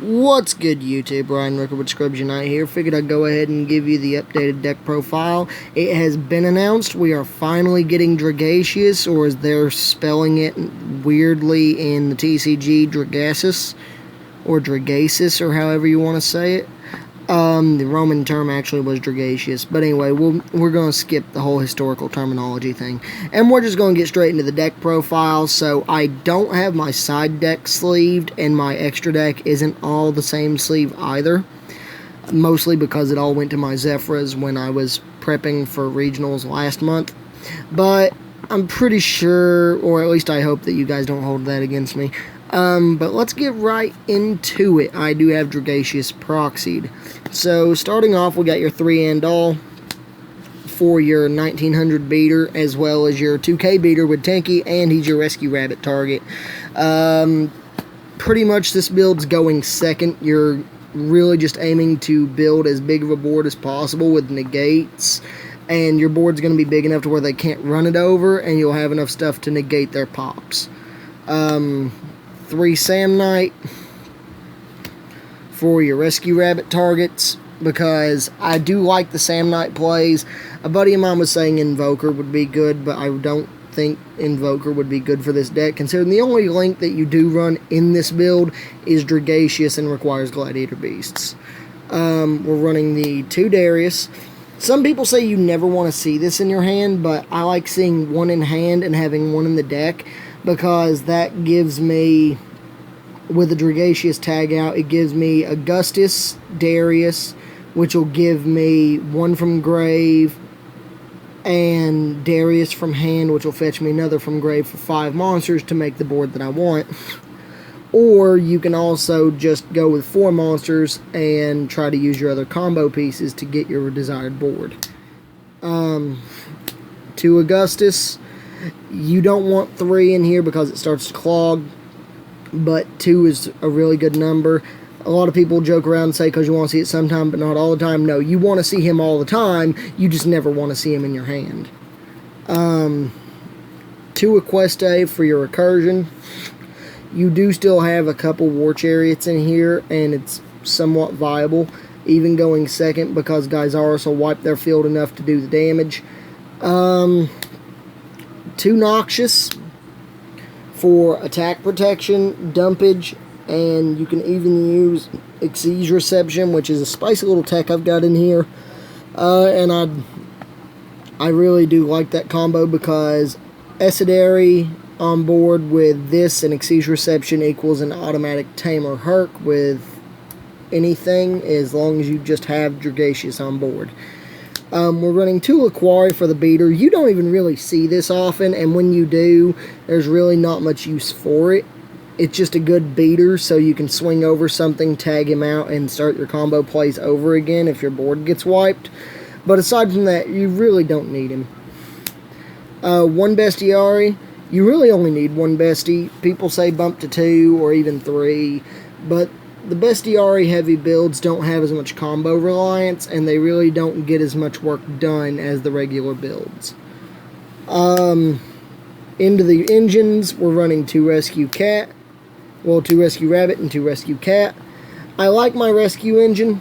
What's good, YouTube? Ryan Ricker with Scrubs Unite here. Figured I'd go ahead and give you the updated deck profile. It has been announced we are finally getting Dragacius, or as they're spelling it weirdly in the TCG, dragacius, or dragacius, or however you want to say it. The Roman term actually was dragacius, but anyway, we're going to skip the whole historical terminology thing, and we're just going to get straight into the deck profile. So I don't have my side deck sleeved, and my extra deck isn't all the same sleeve either, mostly because it all went to my Zephyrs when I was prepping for regionals last month, but I'm pretty sure, or at least I hope that you guys don't hold that against me. But let's get right into it. I do have Dragacius proxied. So, starting off, we got your 3-and-all for your 1900 beater, as well as your 2K beater with Tanky, and he's your rescue rabbit target. Pretty much this build's going second. You're really just aiming to build as big of a board as possible with negates, and your board's going to be big enough to where they can't run it over, and you'll have enough stuff to negate their pops. 3 Samnite for your rescue rabbit targets, because I do like the Samnite plays. A buddy of mine was saying Invoker would be good, but I don't think Invoker would be good for this deck, considering the only link that you do run in this build is Dragacius and requires Gladiator Beasts. We're running the 2 Darius. Some people say you never want to see this in your hand, but I like seeing one in hand and having one in the deck, because that gives me, with the Dragacius tag out, it gives me Augustus, Darius, which will give me 1 from grave, and Darius from hand, which will fetch me another from grave for 5 monsters to make the board that I want. Or you can also just go with 4 monsters and try to use your other combo pieces to get your desired board. 2 Augustus. You don't want 3 in here because it starts to clog, but 2 is a really good number. A lot of people joke around and say because you want to see it sometime but not all the time. No, you want to see him all the time, you just never want to see him in your hand. 2 Equeste for your recursion. You do still have a couple war chariots in here, and it's somewhat viable, even going second, because Gyzaros will wipe their field enough to do the damage. 2 Noxious for attack protection, dumpage, and you can even use Exceed Reception, which is a spicy little tech I've got in here. And I really do like that combo, because Esadary on board with this and Exceed Reception equals an automatic Tame or Herc with anything, as long as you just have Dragacius on board. We're running 2 Laquari for the beater. You don't even really see this often, and when you do, there's really not much use for it. It's just a good beater, so you can swing over something, tag him out, and start your combo plays over again if your board gets wiped. But aside from that, you really don't need him. 1 Bestiary. You really only need 1 Bestie. People say bump to 2 or even 3, but the Bestiary heavy builds don't have as much combo reliance, and they really don't get as much work done as the regular builds. Into the engines, we're running 2 Rescue Cat. Well, 2 Rescue Rabbit and 2 Rescue Cat. I like my Rescue Engine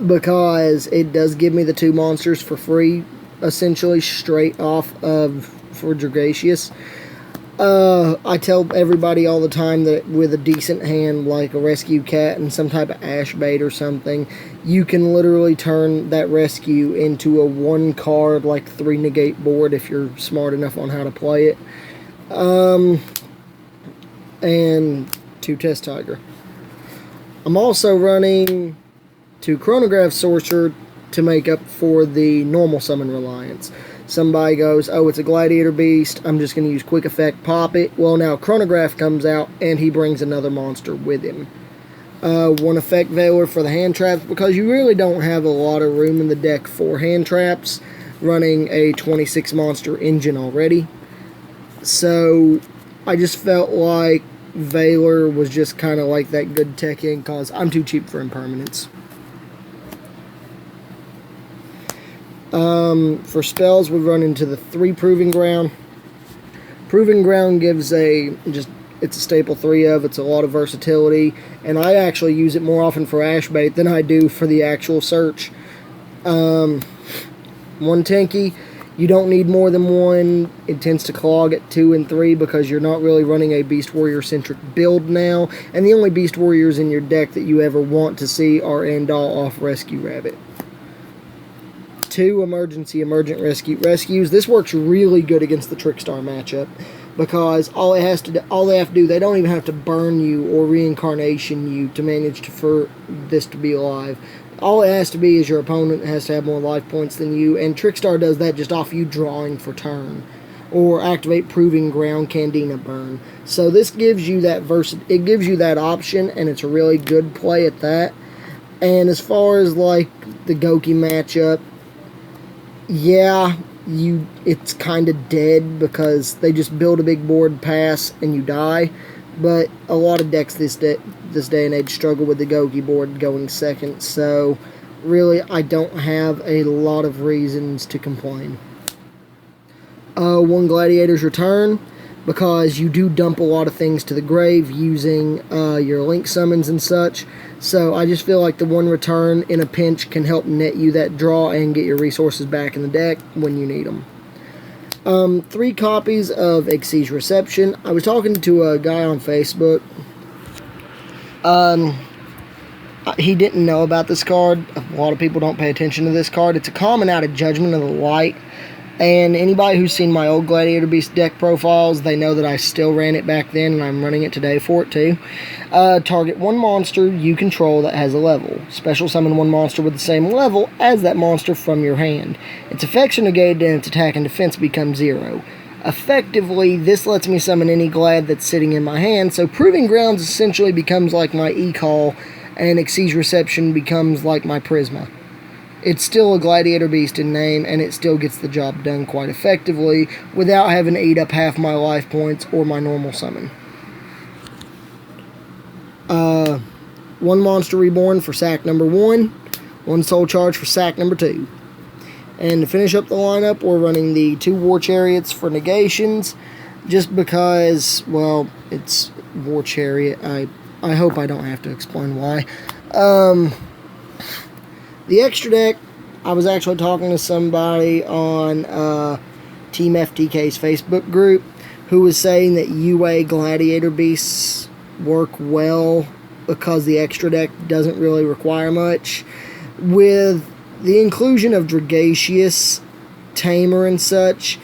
because it does give me the 2 monsters for free, essentially straight off of for Dragacius. I tell everybody all the time that with a decent hand like a Rescue Cat and some type of Ash Bait or something, you can literally turn that Rescue into a 1-card, like 3 negate board if you're smart enough on how to play it. And 2 Test Tiger. I'm also running 2 Chronograph Sorcerer to make up for the normal summon reliance. Somebody goes, oh, it's a Gladiator Beast, I'm just going to use Quick Effect, pop it. Well, now Chronograph comes out, and he brings another monster with him. 1 Effect Veiler for the hand traps, because you really don't have a lot of room in the deck for hand traps, running a 26 monster engine already. So, I just felt like Veiler was just kind of like that good tech in, because I'm too cheap for impermanence. For spells, we run into the 3 Proving Ground. Proving Ground gives a just It's a staple 3 of. It's a lot of versatility, and I actually use it more often for ash bait than I do for the actual search. One tanky, you don't need more than one. It tends to clog at 2 and 3 because you're not really running a Beast Warrior centric build now, and the only Beast Warriors in your deck that you ever want to see are Andal off Rescue Rabbit. 2 emergent rescues. This works really good against the Trickstar matchup because all they have to do, they don't even have to burn you or reincarnation you to manage for this to be alive. All it has to be is your opponent has to have more life points than you, and Trickstar does that just off you drawing for turn, or activate Proving Ground Candina Burn. So this gives you that it gives you that option, and it's a really good play at that. And as far as like the Goki matchup, yeah, it's kind of dead because they just build a big board, pass, and you die. But a lot of decks this day and age struggle with the Goki board going second, so really I don't have a lot of reasons to complain. 1 Gladiator's Return, because you do dump a lot of things to the grave using your link summons and such, so I just feel like the 1 return in a pinch can help net you that draw and get your resources back in the deck when you need them. 3 copies of Xyz Reception. I was talking to a guy on Facebook. He didn't know about this card. A lot of people don't pay attention to this card. It's a common out of Judgment of the Light. And anybody who's seen my old Gladiator Beast deck profiles, they know that I still ran it back then, and I'm running it today for it too. Target 1 monster you control that has a level. Special summon 1 monster with the same level as that monster from your hand. Its effects are negated and its attack and defense becomes 0. Effectively, this lets me summon any Glad that's sitting in my hand, so Proving Grounds essentially becomes like my E-Call, and Xyz Reception becomes like my Prisma. It's still a Gladiator Beast in name, and it still gets the job done quite effectively without having to eat up half my life points or my normal summon. 1 Monster Reborn for sack number 1, 1 Soul Charge for sack number 2. And to finish up the lineup, we're running the 2 War Chariots for negations, just because, well, it's War Chariot. I hope I don't have to explain why. The extra deck, I was actually talking to somebody on Team FTK's Facebook group who was saying that UA Gladiator Beasts work well because the extra deck doesn't really require much. With the inclusion of Dragacius, Tamer, and such,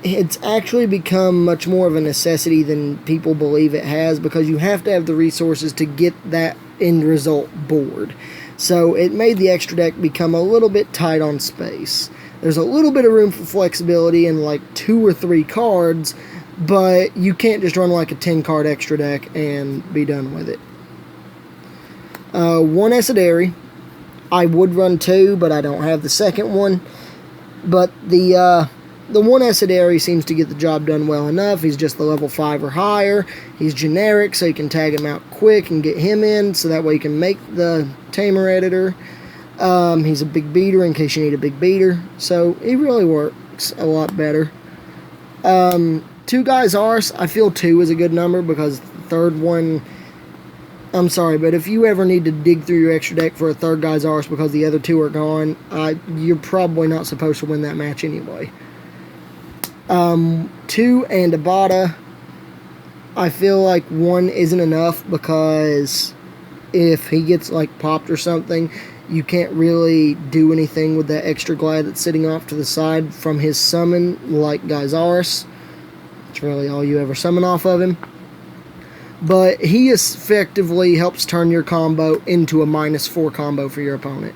it's actually become much more of a necessity than people believe it has, because you have to have the resources to get that end result board. So it made the extra deck become a little bit tight on space. There's a little bit of room for flexibility in like 2 or 3 cards, but you can't just run like a 10 card extra deck and be done with it. 1 Esadary. I would run 2, but I don't have the second one. But the 1 Esadary seems to get the job done well enough. He's just the level 5 or higher. He's generic, so you can tag him out quick and get him in, so that way you can make the Tamer editor. He's a big beater in case you need a big beater, so he really works a lot better. 2 Guys Arse, I feel 2 is a good number because the third one, I'm sorry, but if you ever need to dig through your extra deck for a 3rd Guys Arse because the other 2 are gone, you're probably not supposed to win that match anyway. 2 and Abada, I feel like 1 isn't enough because if he gets like popped or something, you can't really do anything with that extra Glad that's sitting off to the side from his summon like Geysaris. It's really all you ever summon off of him. But he effectively helps turn your combo into a -4 combo for your opponent.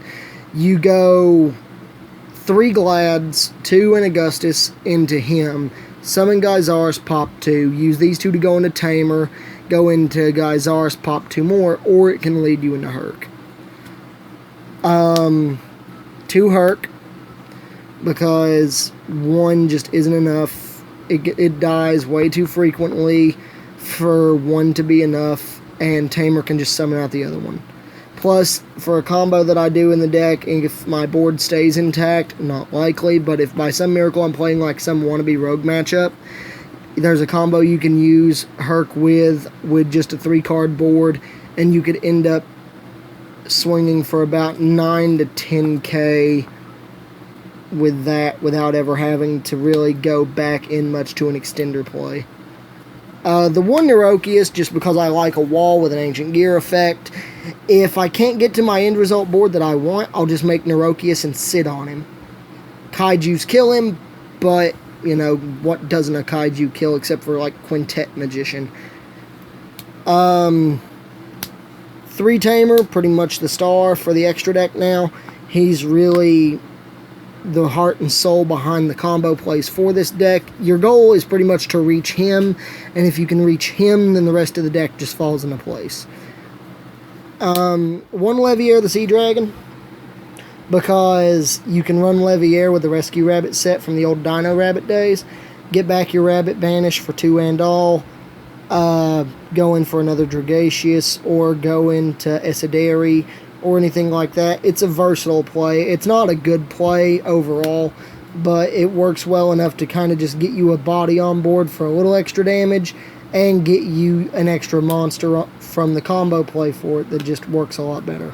You go 3 Glads, 2 and Augustus into him, summon Geysaris, pop 2, use these 2 to go into Tamer, go into Geysaris, pop 2 more, or it can lead you into Herc. 2 Herc, because 1 just isn't enough. It dies way too frequently for 1 to be enough, and Tamer can just summon out the other one. Plus, for a combo that I do in the deck, if my board stays intact, not likely, but if by some miracle I'm playing like some wannabe rogue matchup, There's a combo you can use Herc with just a 3-card board, and you could end up swinging for about 9 to 10k with that without ever having to really go back in much to an extender play. The one dragacius, just because I like a wall with an Ancient Gear effect. If I can't get to my end result board that I want, I'll just make dragacius and sit on him. Kaijus kill him, but, you know, what doesn't a kaiju kill except for, like, Quintet Magician? 3 Tamer, pretty much the star for the extra deck now. He's really the heart and soul behind the combo plays for this deck. Your goal is pretty much to reach him, and if you can reach him, then the rest of the deck just falls into place. 1 Leviair, the Sea Dragon, because you can run Leviair with the Rescue Rabbit set from the old Dino Rabbit days. Get back your Rabbit Banish for 2 and all. Go in for another dragacius, or go into Esadari, or anything like that. It's a versatile play. It's not a good play overall, but it works well enough to kind of just get you a body on board for a little extra damage, and get you an extra monster from the combo play for it that just works a lot better.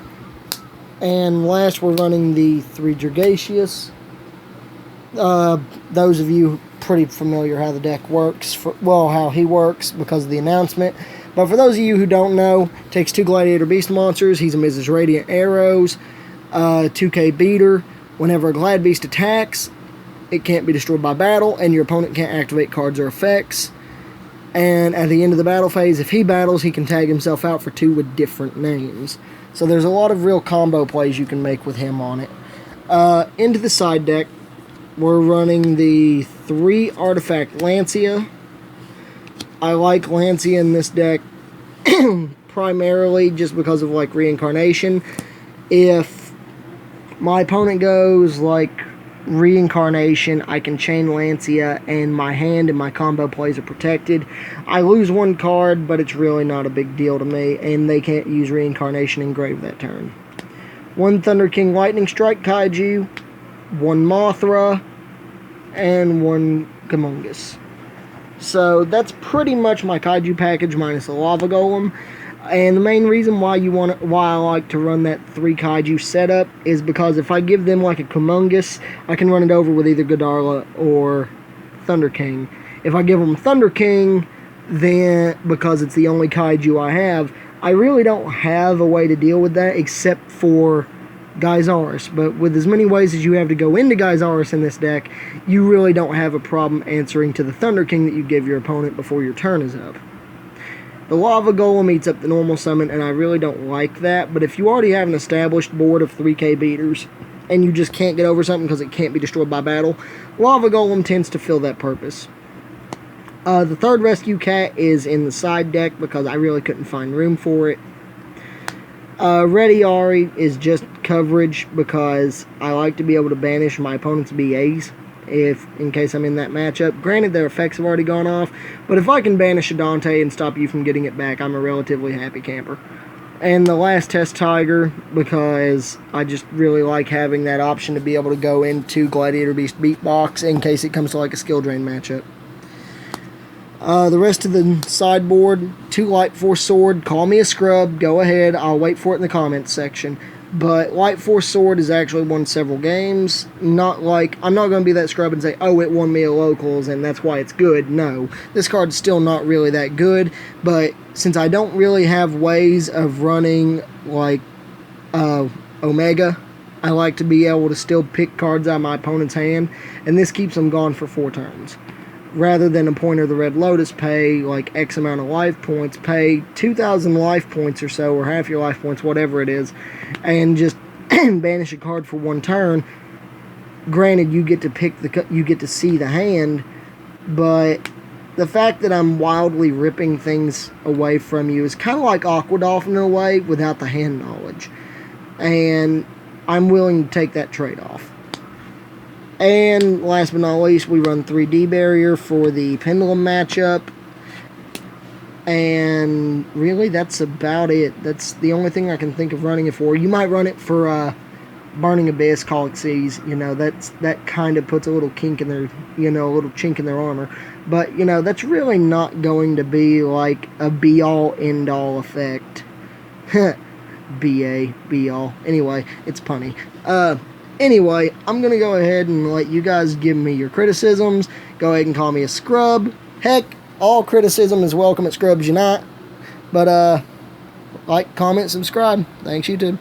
And last, we're running the 3 dragacius. Those of you pretty familiar how the deck works, how he works because of the announcement. But for those of you who don't know, takes 2 Gladiator Beast monsters. He's a Mrs. Radiant Arrows, 2k beater. Whenever a Glad Beast attacks, it can't be destroyed by battle, and your opponent can't activate cards or effects. And at the end of the battle phase, if he battles, he can tag himself out for 2 with different names. So there's a lot of real combo plays you can make with him on it. Into the side deck, we're running the 3 Artifact Lancia. I like Lancia in this deck primarily just because of, like, reincarnation. If my opponent goes, like, reincarnation, I can chain Lancia, and my hand and my combo plays are protected. I lose 1 card, but it's really not a big deal to me, and they can't use reincarnation in grave that turn. 1 Thunder King Lightning Strike Kaiju, 1 Mothra, and 1 Gamungus. So that's pretty much my kaiju package minus the Lava Golem. And the main reason why I like to run that 3 kaiju setup is because if I give them like a Gamungus, I can run it over with either Godarla or Thunder King. If I give them Thunder King, then because it's the only kaiju I have, I really don't have a way to deal with that except for Geysaris. But with as many ways as you have to go into Geysaris in this deck, you really don't have a problem answering to the Thunder King that you give your opponent before your turn is up. The Lava Golem eats up the normal summon, and I really don't like that, but if you already have an established board of 3k beaters, and you just can't get over something because it can't be destroyed by battle, Lava Golem tends to fill that purpose. The 3rd Rescue Cat is in the side deck because I really couldn't find room for it. Ready Ari is just coverage because I like to be able to banish my opponent's BAs in case I'm in that matchup. Granted, their effects have already gone off, but if I can banish a Dante and stop you from getting it back, I'm a relatively happy camper. And the last Test Tiger, because I just really like having that option to be able to go into Gladiator Beast Beatbox in case it comes to like a skill drain matchup. The rest of the sideboard, 2 Light Force Sword, call me a scrub, go ahead, I'll wait for it in the comments section. But Light Force Sword has actually won several games. I'm not going to be that scrub and say, oh, it won me a locals and that's why it's good. No, this card's still not really that good, but since I don't really have ways of running like Omega, I like to be able to still pick cards out of my opponent's hand, and this keeps them gone for 4 turns. Rather than a Pointer of the Red Lotus pay like X amount of life points, pay 2,000 life points or so, or half your life points, whatever it is, and just banish a card for 1 turn. Granted, you get to see the hand, but the fact that I'm wildly ripping things away from you is kind of like Aquadolphin in a way without the hand knowledge, and I'm willing to take that trade-off. And last but not least, we run 3D Barrier for the Pendulum matchup. And really, that's about it. That's the only thing I can think of running it for. You might run it for Burning Abyss, Call Xyz, that kind of puts a little kink in their, a little chink in their armor. But, that's really not going to be like a be-all, end-all effect. B-A, be-all. Anyway, it's punny. Anyway, I'm going to go ahead and let you guys give me your criticisms. Go ahead and call me a scrub. Heck, all criticism is welcome at Scrubs Unite. But, like, comment, subscribe. Thanks, YouTube.